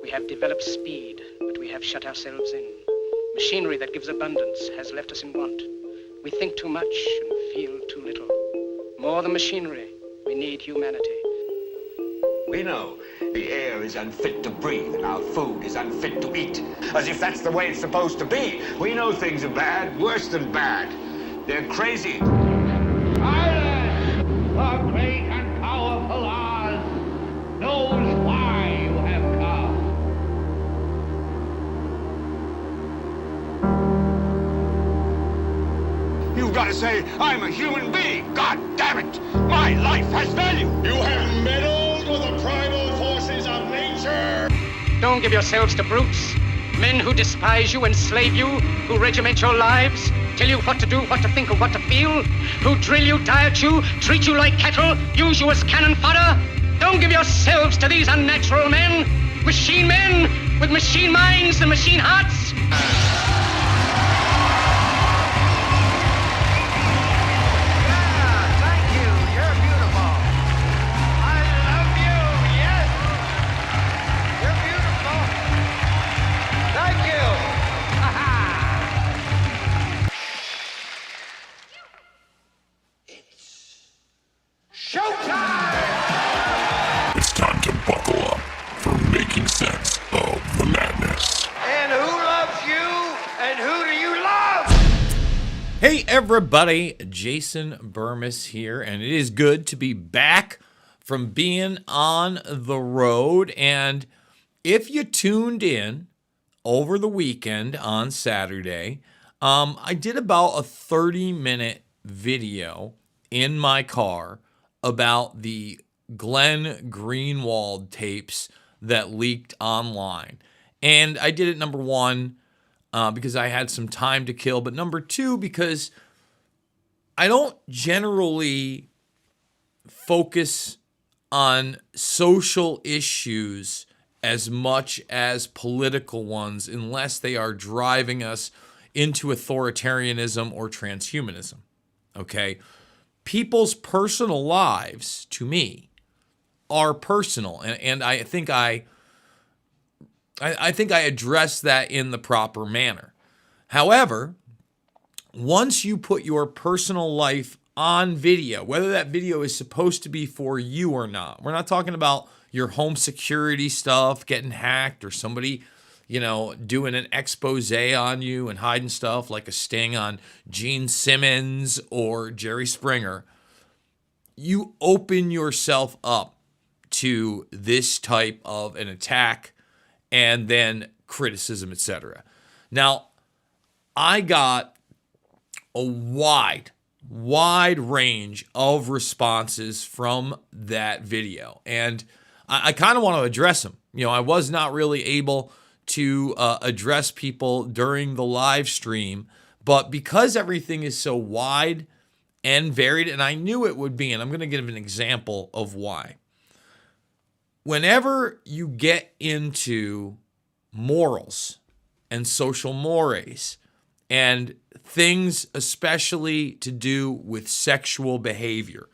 We have developed speed, but we have shut ourselves in. Machinery that gives abundance has left us in want. We think too much and feel too little. More than machinery, we need humanity. We know the air is unfit to breathe and our food is unfit to eat. As if that's the way it's supposed to be. We know things are bad, worse than bad. They're crazy. Silence! The great and powerful Oz knows why you have come. You've got to say, I'm a human being. God damn it. My life has value. You have meddled with the primal forces of nature. Don't give yourselves to brutes, men who despise you, enslave you, who regiment your lives, tell you what to do, what to think, or what to feel, who drill you, diet you, treat you like cattle, use you as cannon fodder. Don't give yourselves to these unnatural men with machine minds and machine hearts. It's time to buckle up for making sense of the madness. And who loves you? And who do you love? Hey everybody, Jason Bermas here, and it is good to be back from being on the road. And if you tuned in over the weekend on Saturday, I did about a 30-minute video in my car about the Glenn Greenwald tapes that leaked online. And I did it, number one, because I had some time to kill, but number two, because I don't generally focus on social issues as much as political ones unless they are driving us into authoritarianism or transhumanism. Okay? People's personal lives, to me, are personal, and I think I address that in the proper manner. However, once you put your personal life on video, whether that video is supposed to be for you or not, we're not talking about your home security stuff getting hacked or somebody, doing an expose on you and hiding stuff like a sting on Gene Simmons or Jerry Springer. You open yourself up to this type of an attack and then criticism, etc. Now, I got a wide range of responses from that video, and I kind of want to address them. I was not really able to address people during the live stream, but because everything is so wide and varied, and I knew it would be, and I'm going to give an example of why. Whenever you get into morals and social mores and things especially to do with sexual behavior,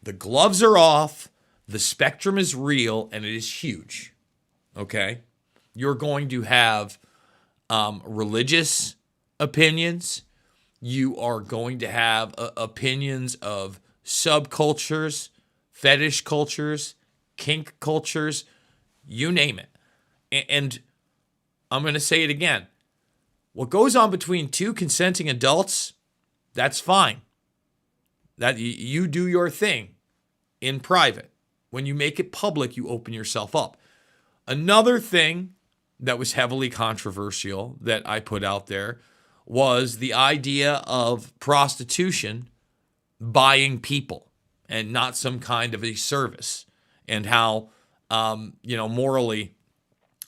the gloves are off, the spectrum is real, and it is huge, okay? You're going to have religious opinions. You are going to have opinions of subcultures, fetish cultures, kink cultures, you name it. And I'm going to say it again. What goes on between two consenting adults, that's fine. That you do your thing in private. When you make it public, you open yourself up. Another thing that was heavily controversial that I put out there was the idea of prostitution buying people and not some kind of a service, and how, morally,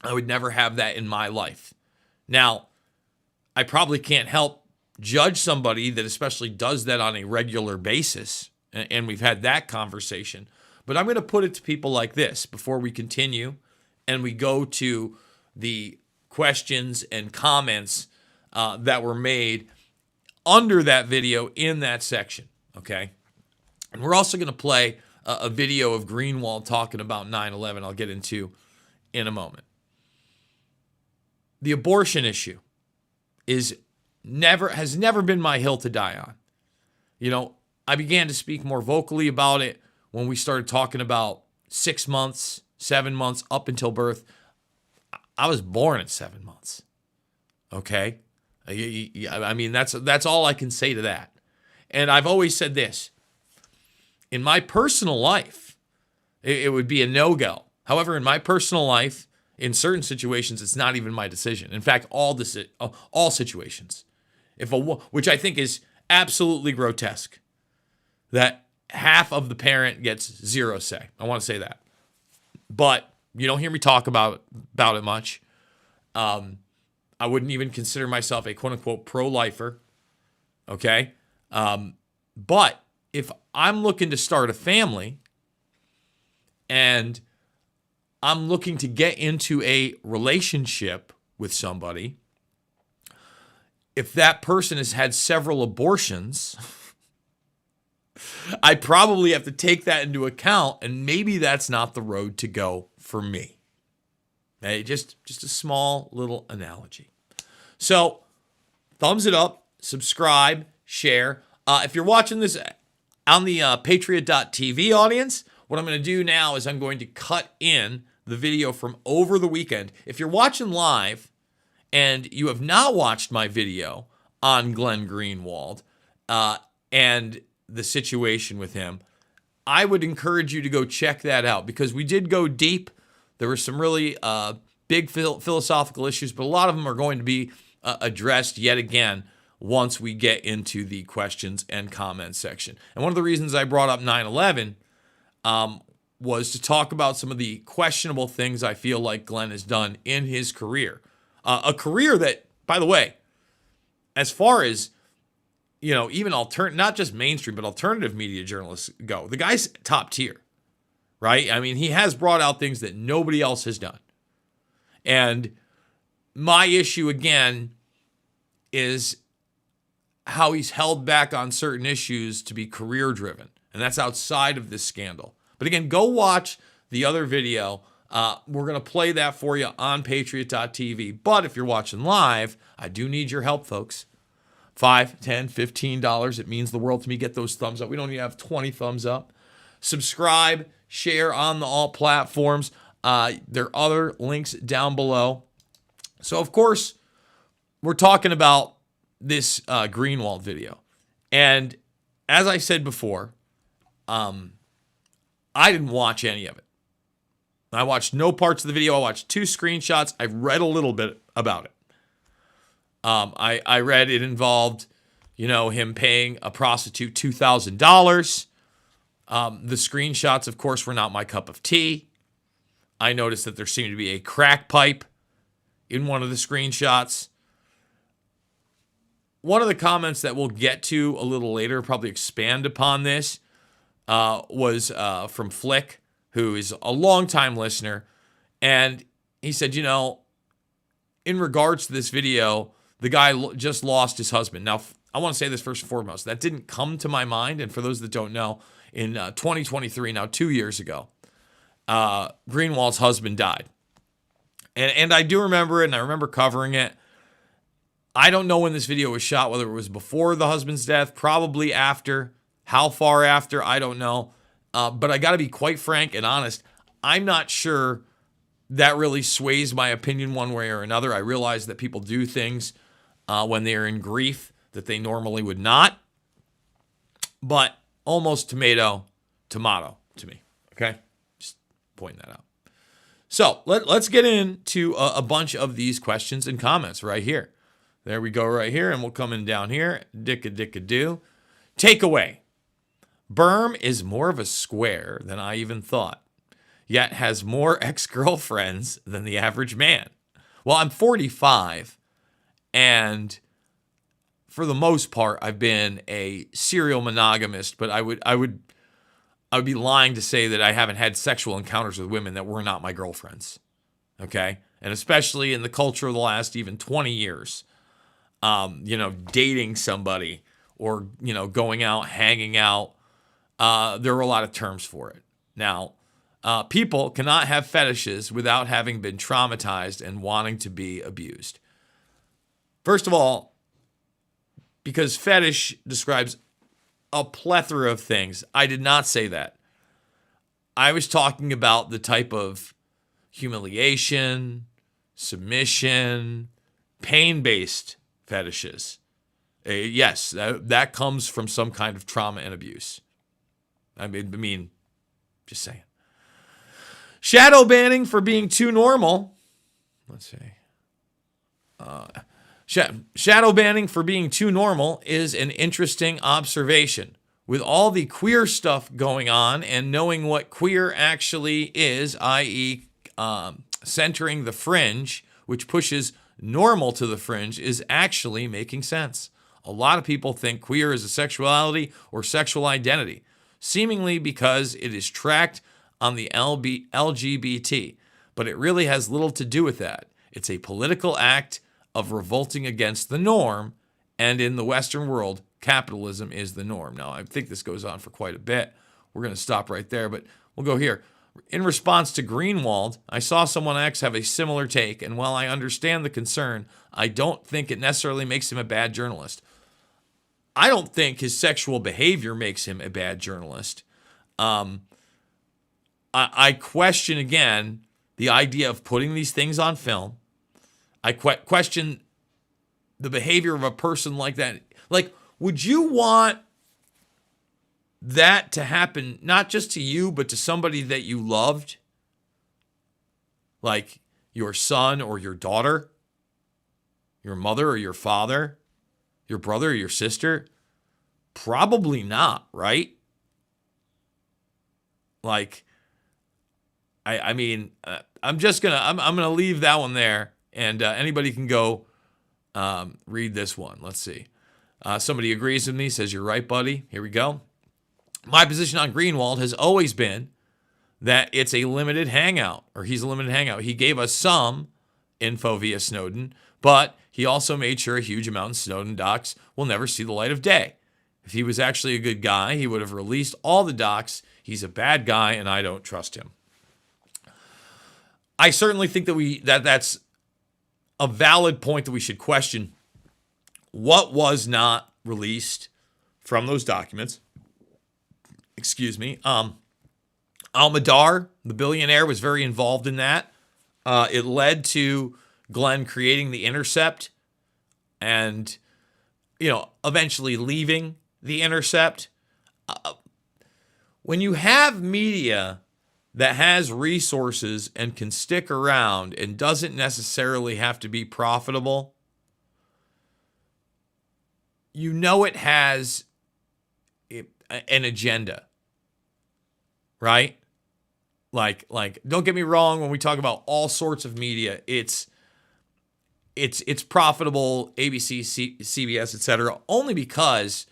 I would never have that in my life. Now, I probably can't help judge somebody that especially does that on a regular basis, and we've had that conversation, but I'm going to put it to people like this before we continue and we go to the questions and comments that were made under that video in that section, okay? And we're also going to play a video of Greenwald talking about 9/11 I'll get into in a moment. the abortion issue has never been my hill to die on. You know, I began to speak more vocally about it when we started talking about 6 months, 7 months, up until birth. I was born at 7 months. Okay? I mean, that's all I can say to that. And I've always said this. In my personal life, it would be a no-go. However, in my personal life, in certain situations, it's not even my decision. In fact, all situations. Which I think is absolutely grotesque. That half of the parent gets zero say. I want to say that. But you don't hear me talk about it much. I wouldn't even consider myself a quote-unquote pro-lifer. Okay? But if I'm looking to start a family and I'm looking to get into a relationship with somebody, if that person has had several abortions, I probably have to take that into account, and maybe that's not the road to go for me. Hey, just a small little analogy. So, thumbs it up, subscribe, share. If you're watching this on the Patriot.tv audience, what I'm going to do now is I'm going to cut in the video from over the weekend. If you're watching live and you have not watched my video on Glenn Greenwald and the situation with him, I would encourage you to go check that out, because we did go deep. There were some really big philosophical issues, but a lot of them are going to be addressed yet again once we get into the questions and comments section. And one of the reasons I brought up 9/11 was to talk about some of the questionable things I feel like Glenn has done in his career. A career that, by the way, as far as, you know, even not just mainstream, but alternative media journalists go, the guy's top tier, right? I mean, he has brought out things that nobody else has done. And my issue, again, is how he's held back on certain issues to be career-driven. And that's outside of this scandal. But again, go watch the other video. We're going to play that for you on Patriot.tv. But if you're watching live, I do need your help, folks. $5, $10, $15. It means the world to me. Get those thumbs up. We don't even have 20 thumbs up. Subscribe, share on all platforms. There are other links down below. So, of course, we're talking about this Greenwald video. And as I said before, I didn't watch any of it. I watched no parts of the video. I watched 2 screenshots. I read a little bit about it. I read it involved, you know, him paying a prostitute $2,000. The screenshots, of course, were not my cup of tea. I noticed that there seemed to be a crack pipe in one of the screenshots. One of the comments that we'll get to a little later, probably expand upon this, was from Flick, who is a longtime listener. And he said, you know, in regards to this video, the guy just lost his husband. Now, I want to say this first and foremost. That didn't come to my mind. And for those that don't know, in 2023, now 2 years ago, Greenwald's husband died. And I do remember it, and I remember covering it. I don't know when this video was shot, whether it was before the husband's death, probably after. How far after, I don't know. But I got to be quite frank and honest. I'm not sure that really sways my opinion one way or another. I realize that people do things when they are in grief that they normally would not. But almost tomato to me. Okay? Just pointing that out. So let's get into a bunch of these questions and comments right here. There we go right here, and we'll come in down here. Dicka-dicka-doo. Takeaway. Berm is more of a square than I even thought, yet has more ex-girlfriends than the average man. Well, I'm 45, and for the most part, I've been a serial monogamist, but I would be lying to say that I haven't had sexual encounters with women that were not my girlfriends. Okay? And especially in the culture of the last even 20 years, dating somebody or, going out, hanging out, there were a lot of terms for it. Now, People cannot have fetishes without having been traumatized and wanting to be abused. First of all, because fetish describes a plethora of things, I did not say that. I was talking about the type of humiliation, submission, pain-based fetishes. Yes, that comes from some kind of trauma and abuse. I mean, just saying. Shadow banning for being too normal. Let's see. Shadow banning for being too normal is an interesting observation. With all the queer stuff going on and knowing what queer actually is, i.e., centering the fringe, which pushes normal to the fringe, is actually making sense. A lot of people think queer is a sexuality or sexual identity, seemingly because it is tracked on the LGBT, but it really has little to do with that. It's a political act of revolting against the norm, and in the Western world, capitalism is the norm. Now, I think this goes on for quite a bit. We're going to stop right there, but we'll go here. In response to Greenwald, I saw someone else have a similar take, and while I understand the concern, I don't think it necessarily makes him a bad journalist. I don't think his sexual behavior makes him a bad journalist. I question, again, the idea of putting these things on film. I question the behavior of a person like that. Like, would you want that to happen not just to you, but to somebody that you loved? Like your son or your daughter, your mother or your father, your brother or your sister? Probably not, right? Like, I'm gonna leave that one there, and anybody can go read this one. Let's see. Somebody agrees with me, says you're right, buddy. Here we go. My position on Greenwald has always been that it's a limited hangout, or he's a limited hangout. He gave us some info via Snowden, but he also made sure a huge amount of Snowden docs will never see the light of day. If he was actually a good guy, he would have released all the docs. He's a bad guy, and I don't trust him. I certainly think that that's a valid point that we should question what was not released from those documents. Excuse me. Al-Madar, the billionaire, was very involved in that. It led to Glenn creating The Intercept and, eventually leaving The Intercept. When you have media that has resources and can stick around and doesn't necessarily have to be profitable, it has an agenda, right? Like, don't get me wrong, when we talk about all sorts of media, it's profitable, ABC, CBS, etc., only because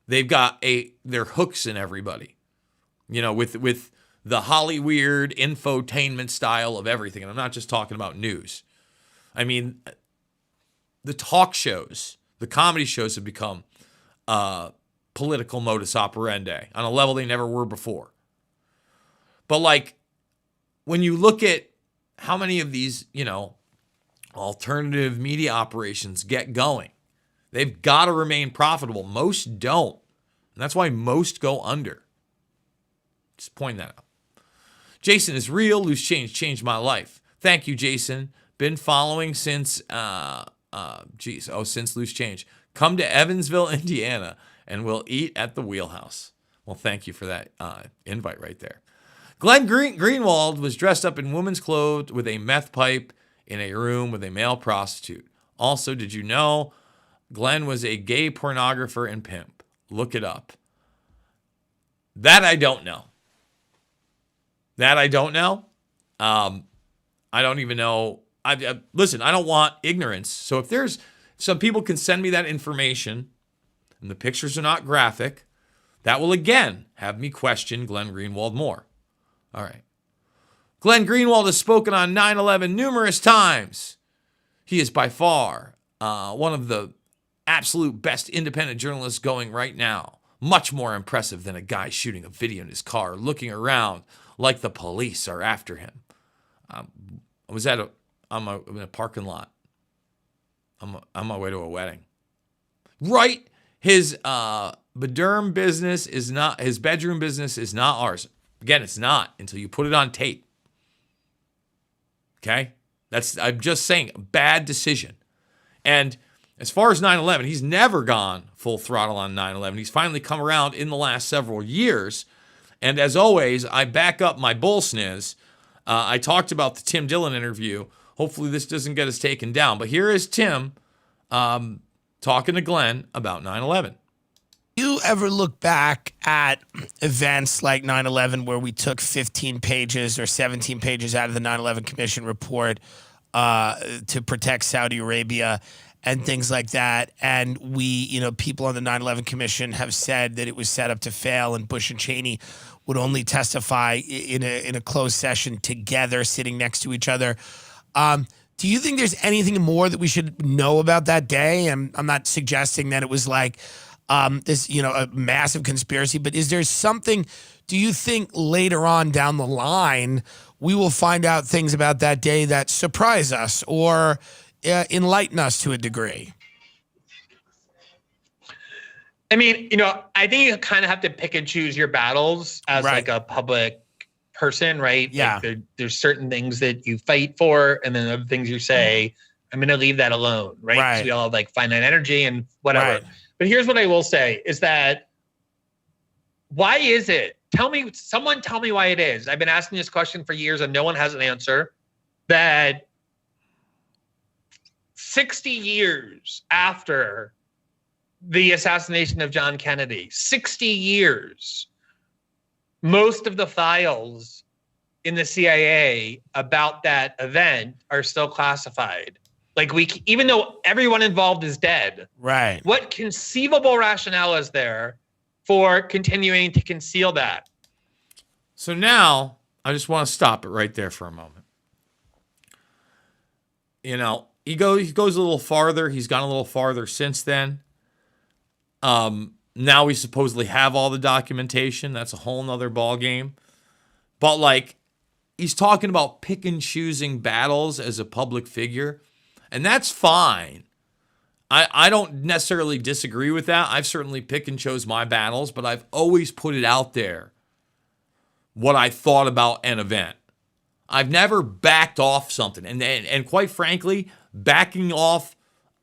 they've got their hooks in everybody, with the Hollyweird infotainment style of everything. And I'm not just talking about news. I mean, the talk shows, the comedy shows have become political modus operandi on a level they never were before. But when you look at how many of these, alternative media operations get going, they've got to remain profitable. Most don't. And that's why most go under. Just point that out. Jason is real. Loose change changed my life. Thank you, Jason. Been following since, since Loose Change. Come to Evansville, Indiana, and we'll eat at the Wheelhouse. Well, thank you for that invite right there. Glenn Greenwald was dressed up in women's clothes with a meth pipe in a room with a male prostitute. Also, did you know Glenn was a gay pornographer and pimp? Look it up. That I don't know. I don't even know. Listen, I don't want ignorance. So if there's some people can send me that information and the pictures are not graphic, that will again have me question Glenn Greenwald more. All right. Glenn Greenwald has spoken on 9/11 numerous times. He is by far one of the absolute best independent journalists going right now. Much more impressive than a guy shooting a video in his car, looking around like the police are after him. I was in a parking lot. I'm on my way to a wedding. Right? His bedroom business is not ours. Again, it's not until you put it on tape. Okay? I'm just saying, bad decision. And as far as 9/11, he's never gone full throttle on 9/11. He's finally come around in the last several years. And as always, I back up my bull sniz. I talked about the Tim Dillon interview. Hopefully this doesn't get us taken down. But here is Tim talking to Glenn about 9/11. You ever look back at events like 9/11 where we took 15 pages or 17 pages out of the 9/11 Commission report to protect Saudi Arabia and things like that, and people on the 9/11 Commission have said that it was set up to fail, and Bush and Cheney would only testify in a closed session together, sitting next to each other. Do you think there's anything more that we should know about that day? I'm not suggesting that it was like a massive conspiracy, but is there something, do you think later on down the line, we will find out things about that day that surprise us or enlighten us to a degree? I mean, I think you kind of have to pick and choose your battles as like a public person, right? Yeah. Like there's certain things that you fight for, and then other things you say, I'm going to leave that alone, right? Right. So we all have like finite energy and whatever. Right. But here's what I will say is that, why is it? Someone tell me why it is. I've been asking this question for years and no one has an answer. That 60 years after the assassination of John Kennedy, 60 years, most of the files in the CIA about that event are still classified. Like even though everyone involved is dead, right? What conceivable rationale is there for continuing to conceal that? So now I just want to stop it right there for a moment. He goes a little farther. He's gone a little farther since then. Now we supposedly have all the documentation. That's a whole nother ball game. But he's talking about pick and choosing battles as a public figure. And that's fine. I don't necessarily disagree with that. I've certainly pick and chose my battles, but I've always put it out there what I thought about an event. I've never backed off something. And quite frankly, backing off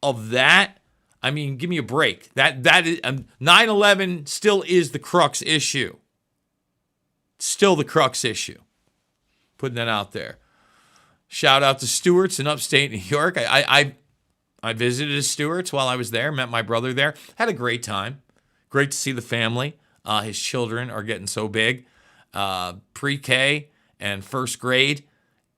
of that, I mean, give me a break. That is 9/11 still is the crux issue. Still the crux issue. Putting that out there. Shout out to Stewart's in upstate New York. I visited Stewart's while I was there, met my brother there. Had a great time. Great to see the family. His children are getting so big. Pre-K and first grade.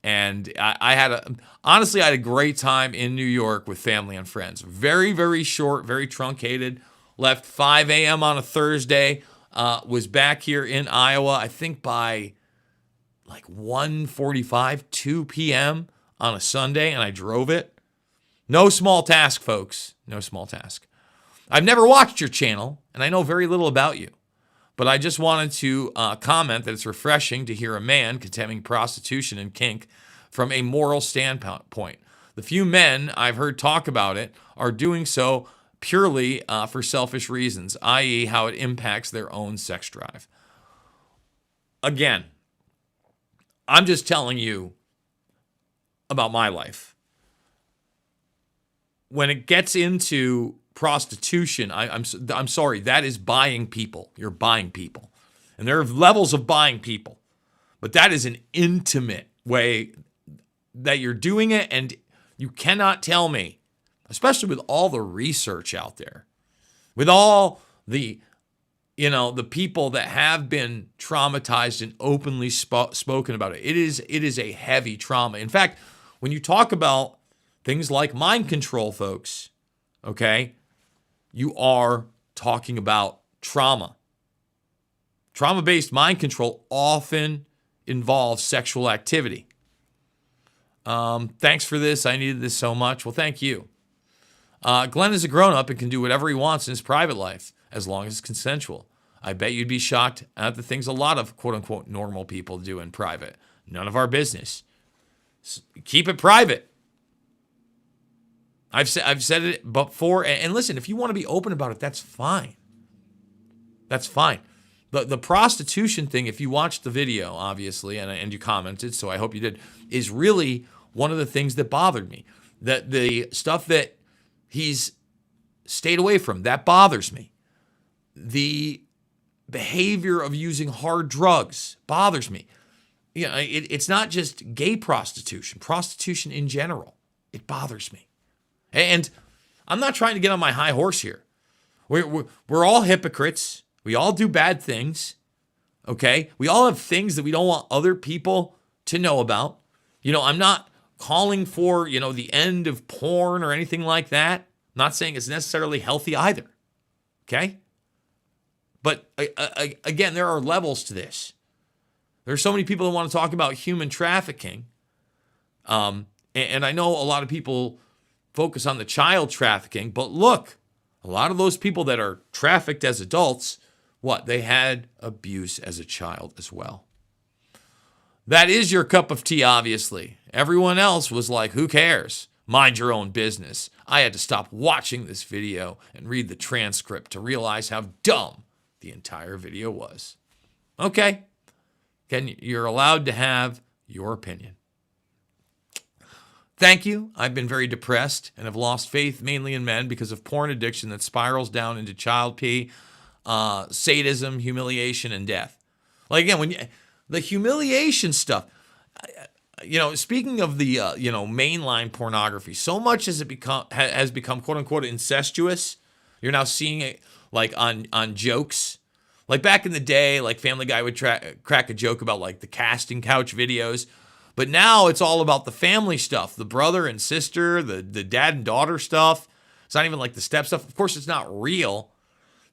And I had a great time in New York with family and friends. Very, very short, very truncated. Left 5 a.m. on a Thursday. Was back here in Iowa, I think by 1:45, 2 p.m. on a Sunday, and I drove it. No small task, folks. No small task. I've never watched your channel, and I know very little about you. But I just wanted to comment that it's refreshing to hear a man condemning prostitution and kink from a moral standpoint. The few men I've heard talk about it are doing so purely for selfish reasons, i.e. how it impacts their own sex drive. Again, I'm just telling you about my life. When it gets into prostitution, I'm sorry, that is buying people. You're buying people. And there are levels of buying people. But that is an intimate way that you're doing it, and you cannot tell me, especially with all the research out there, with all the people that have been traumatized and openly spoken about it. It is a heavy trauma. In fact, when you talk about things like mind control, folks, okay, you are talking about trauma. Trauma-based mind control often involves sexual activity. Thanks for this. I needed this so much. Well, thank you. Glenn is a grown-up and can do whatever he wants in his private life as long as it's consensual. I bet you'd be shocked at the things a lot of quote unquote normal people do in private. None of our business. Keep it private. I've said it before. And listen, if you want to be open about it, that's fine. That's fine. The prostitution thing, if you watched the video, obviously, and you commented, so I hope you did, is really one of the things that bothered me. That the stuff that he's stayed away from, that bothers me. The behavior of using hard drugs bothers me. It's not just gay prostitution, prostitution in general. It bothers me. And I'm not trying to get on my high horse here. We're all hypocrites. We all do bad things. Okay? We all have things that we don't want other people to know about. I'm not calling for, the end of porn or anything like that. I'm not saying it's necessarily healthy either. Okay? But again, there are levels to this. There's so many people that want to talk about human trafficking. And I know a lot of people focus on the child trafficking, but look, a lot of those people that are trafficked as adults, they had abuse as a child as well. That is your cup of tea, obviously. Everyone else was like, who cares? Mind your own business. I had to stop watching this video and read the transcript to realize how dumb the entire video was. Okay. Again, you're allowed to have your opinion. Thank you. I've been very depressed and have lost faith mainly in men because of porn addiction that spirals down into child pee, sadism, humiliation, and death. Like, again, the humiliation stuff, speaking of the, mainline pornography, so much has become quote unquote incestuous. You're now seeing it like on jokes. Like back in the day, like Family Guy would crack a joke about like the casting couch videos. But now it's all about the family stuff, the brother and sister, the dad and daughter stuff. It's not even like the step stuff. Of course, it's not real.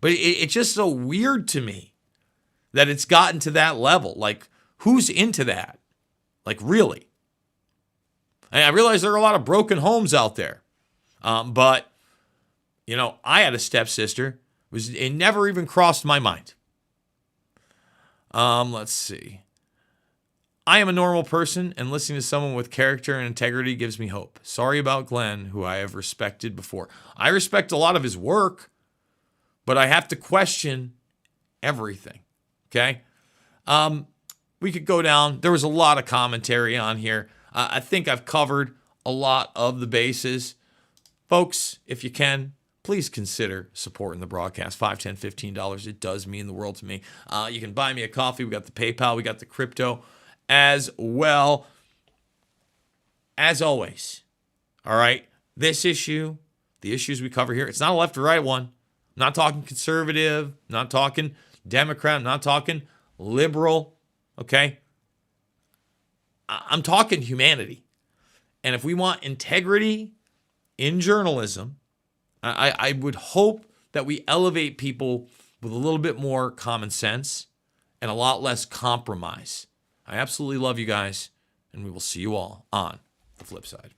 But it's just so weird to me that it's gotten to that level. Like, who's into that? Like, really? And I realize there are a lot of broken homes out there. But, I had a stepsister. It never even crossed my mind. Let's see. I am a normal person, and listening to someone with character and integrity gives me hope. Sorry about Glenn, who I have respected before. I respect a lot of his work, but I have to question everything. Okay? We could go down. There was a lot of commentary on here. I think I've covered a lot of the bases. Folks, if you can, please consider supporting the broadcast. $5, $10, $15. It does mean the world to me. You can buy me a coffee. We got the PayPal. We got the crypto as well. As always, all right, this issue, the issues we cover here, it's not a left or right one. I'm not talking conservative, I'm not talking Democrat, I'm not talking liberal, okay? I'm talking humanity. And if we want integrity in journalism, I would hope that we elevate people with a little bit more common sense and a lot less compromise. I absolutely love you guys, and we will see you all on the flip side.